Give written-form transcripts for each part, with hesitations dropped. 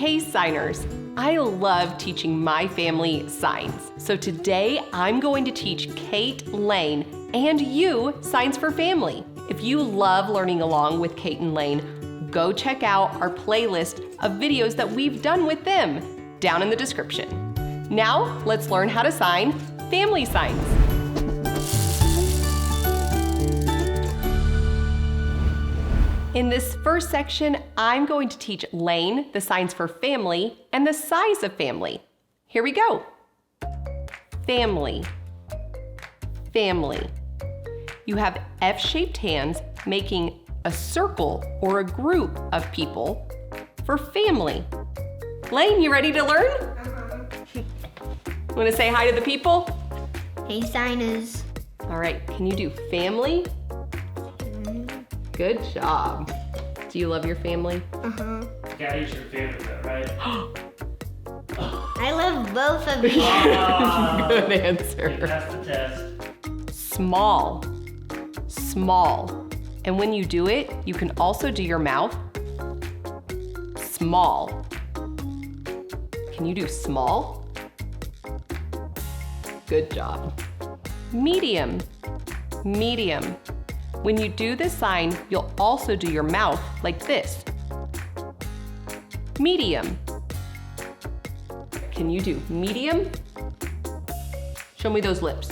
Hey signers, I love teaching my family signs. So today I'm going to teach Kate, Lane, and you signs for family. If you love learning along with Kate and Lane, go check out our playlist of videos that we've done with them down in the description. Now let's learn how to sign family signs. In this first section, I'm going to teach Lane the signs for family and the size of family. Here we go. Family. Family. You have F-shaped hands making a circle or a group of people for family. Lane, you ready to learn? Want to say hi to the people? Hey, signers. All right, can you do family? Good job. Do you love your family? Uh-huh. Daddy's your favorite though, right? I love both of you. Good answer. You passed the test. Small. Small. And when you do it, you can also do your mouth. Small. Can you do small? Good job. Medium. Medium. When you do this sign, you'll also do your mouth like this. Medium. Can you do medium? Show me those lips.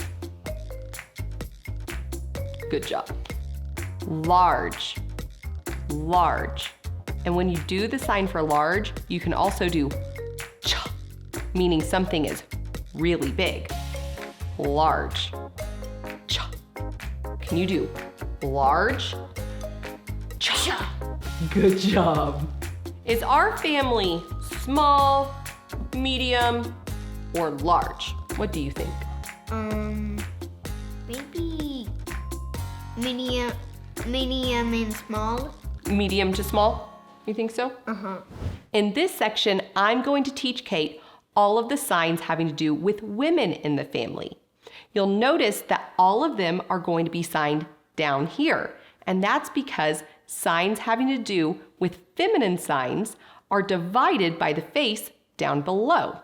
Good job. Large. Large. And when you do the sign for large, you can also do cha, meaning something is really big. Large. Cha. Can you do large? Cha. Good job. Is our family small, medium, or large? What do you think? Maybe medium and small. Medium to small? You think so? Uh-huh. In this section, I'm going to teach Kate all of the signs having to do with women in the family. You'll notice that all of them are going to be signed down here, and that's because signs having to do with feminine signs are divided by the face down below.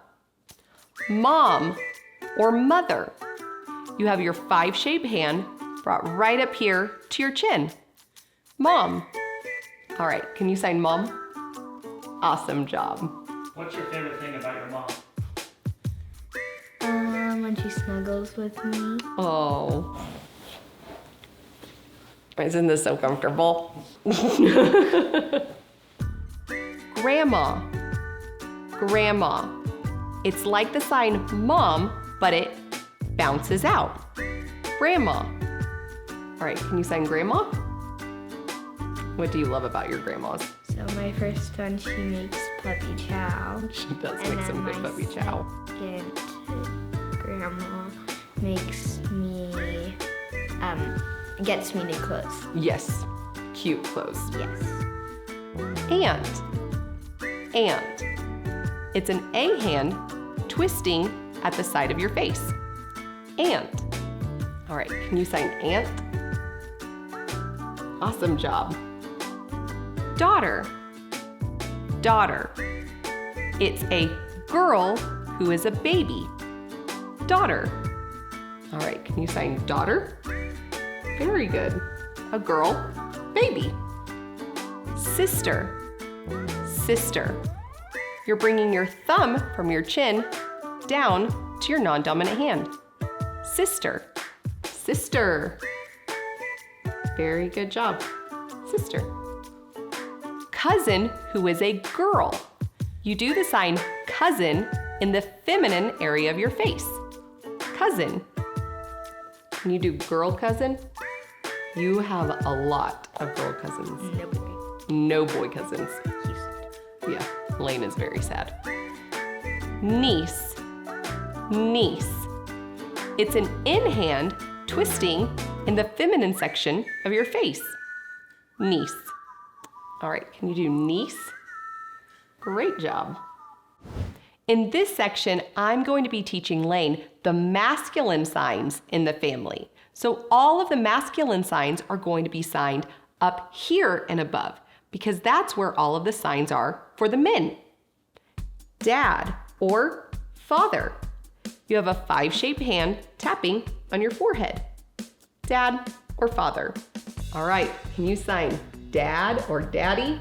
Mom or mother. You have your 5-shaped hand brought right up here to your chin. Mom. All right, can you sign mom? Awesome job. What's your favorite thing about your mom? When she snuggles with me. Oh. Isn't this so comfortable? Grandma. Grandma. It's like the sign mom, but it bounces out. Grandma. All right, can you sign grandma? What do you love about your grandmas? So my first one, she makes puppy chow. She does make some good puppy chow. Second grandma makes me, gets me new clothes. Yes, cute clothes. Yes. Aunt. Aunt. It's an A hand twisting at the side of your face. Aunt. All right, can you sign aunt? Awesome job. Daughter. Daughter. It's a girl who is a baby. Daughter. All right, can you sign daughter? Very good. A girl, baby. Sister. Sister. You're bringing your thumb from your chin down to your non-dominant hand. Sister. Sister. Very good job. Sister. Cousin, who is a girl. You do the sign cousin in the feminine area of your face. Cousin. Can you do girl cousin? You have a lot of girl cousins. No boy. No boy cousins. Yeah, Lane is very sad. Niece. Niece. It's an in hand twisting in the feminine section of your face. Niece. All right, can you do niece? Great job. In this section, I'm going to be teaching Lane the masculine signs in the family. So all of the masculine signs are going to be signed up here and above because that's where all of the signs are for the men. dad or father. You have a 5-shaped hand tapping on your forehead. Dad or father. All right, can you sign dad or daddy?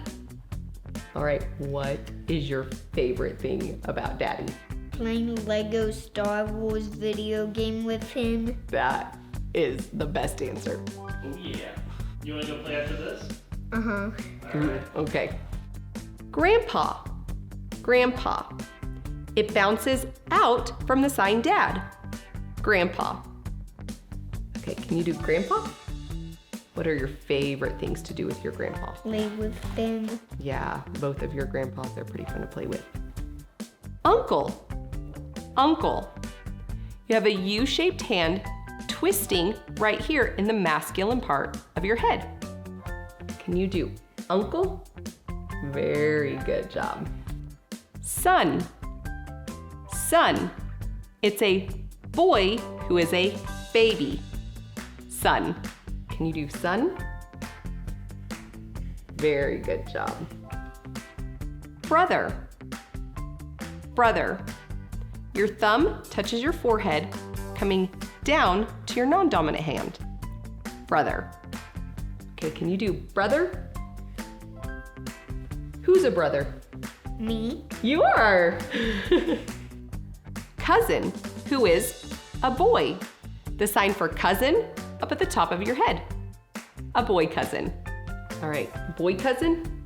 All right, what is your favorite thing about daddy? Playing Lego Star Wars video game with him. That is the best answer. Oh yeah. You wanna go play after this? Uh-huh. Alright. Okay. Grandpa. Grandpa. It bounces out from the sign dad. Grandpa. Okay, can you do grandpa? What are your favorite things to do with your grandpa? Play with them. Yeah, both of your grandpas are pretty fun to play with. Uncle. Uncle. You have a U-shaped hand twisting right here in the masculine part of your head. Can you do uncle? Very good job. Son. Son. It's a boy who is a baby. Son. Can you do son? Very good job. Brother. Brother. Your thumb touches your forehead, coming down to your non-dominant hand. Brother. Okay, can you do brother? Who's a brother? Me. You are! Cousin, who is a boy. The sign for cousin up at the top of your head. A boy cousin. All right, boy cousin?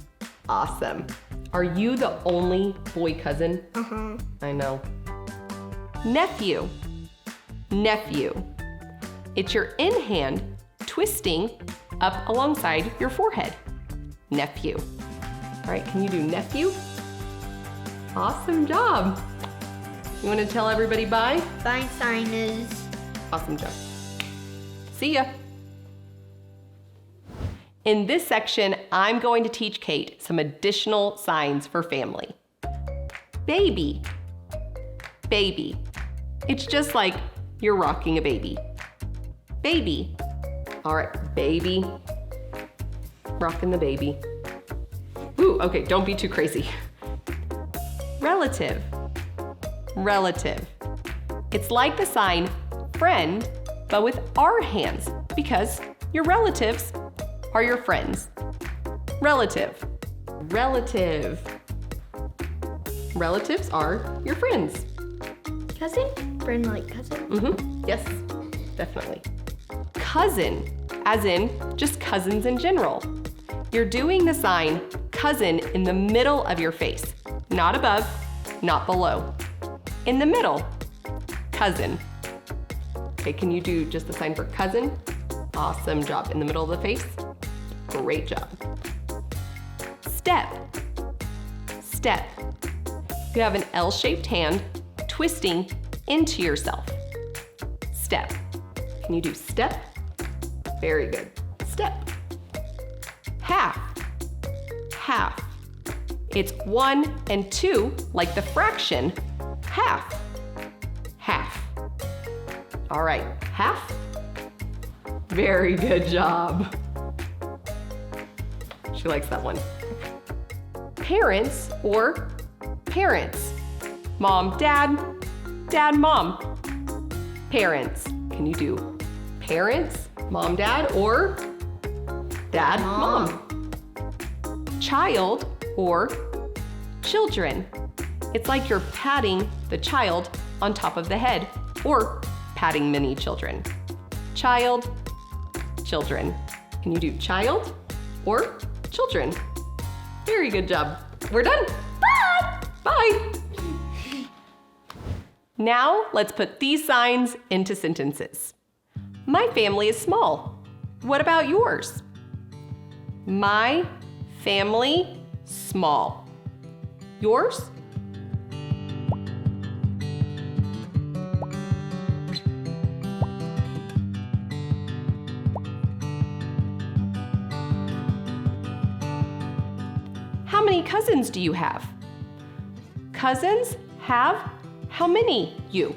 Awesome. Are you the only boy cousin? Uh-huh. I know. Nephew. Nephew. It's your in hand twisting up alongside your forehead. Nephew. All right, can you do nephew? Awesome job. You want to tell everybody bye? Bye, signers. Awesome job. See ya. In this section, I'm going to teach Kate some additional signs for family. Baby. Baby. It's just like you're rocking a baby. Baby. All right, baby. Rocking the baby. Ooh, okay, don't be too crazy. Relative. Relative. It's like the sign friend, but with our hands, because your relatives are your friends. Relative. Relative. Relatives are your friends. Cousin? Friend like cousin? Mm-hmm. Yes, definitely. Cousin, as in just cousins in general. You're doing the sign cousin in the middle of your face, not above, not below. In the middle, cousin. Okay, can you do just the sign for cousin? Awesome job. In the middle of the face? Great job. Step. Step. You have an L-shaped hand twisting into yourself. Step. Can you do step? Very good. Step. Half. Half. It's 1 and 2, like the fraction, half. Half. All right, half. Very good job. She likes that one. Parents or parents. Mom, dad, dad, mom. Parents. Can you do parents, mom, dad, or dad, mom? Child or children. It's like you're patting the child on top of the head or patting many children. Child, children. Can you do child or children? Very good job. We're done. Bye. Bye. Now let's put these signs into sentences. My family is small. What about yours? My family small. Yours? How many cousins do you have? Cousins have how many you?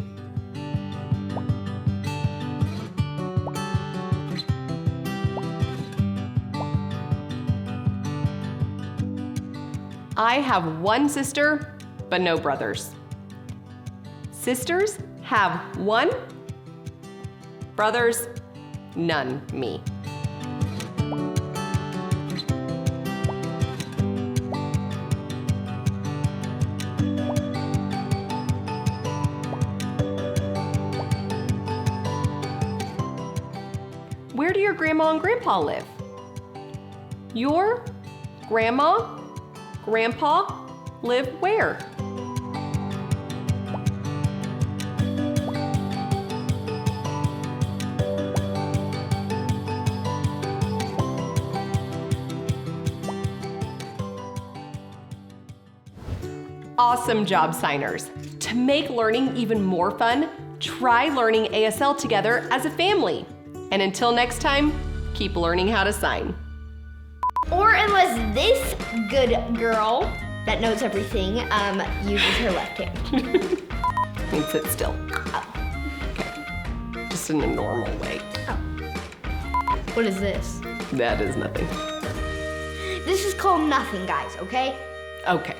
I have one sister, but no brothers. Sisters have 1. Brothers, none, me. Where do your grandma and grandpa live? Your grandma, grandpa live where? Awesome job, signers. To make learning even more fun, try learning ASL together as a family. And until next time, keep learning how to sign. Or unless this good girl that knows everything uses her left hand. And sit still. Okay. Just in a normal way. What is this? That is nothing. This is called nothing, guys, okay? Okay.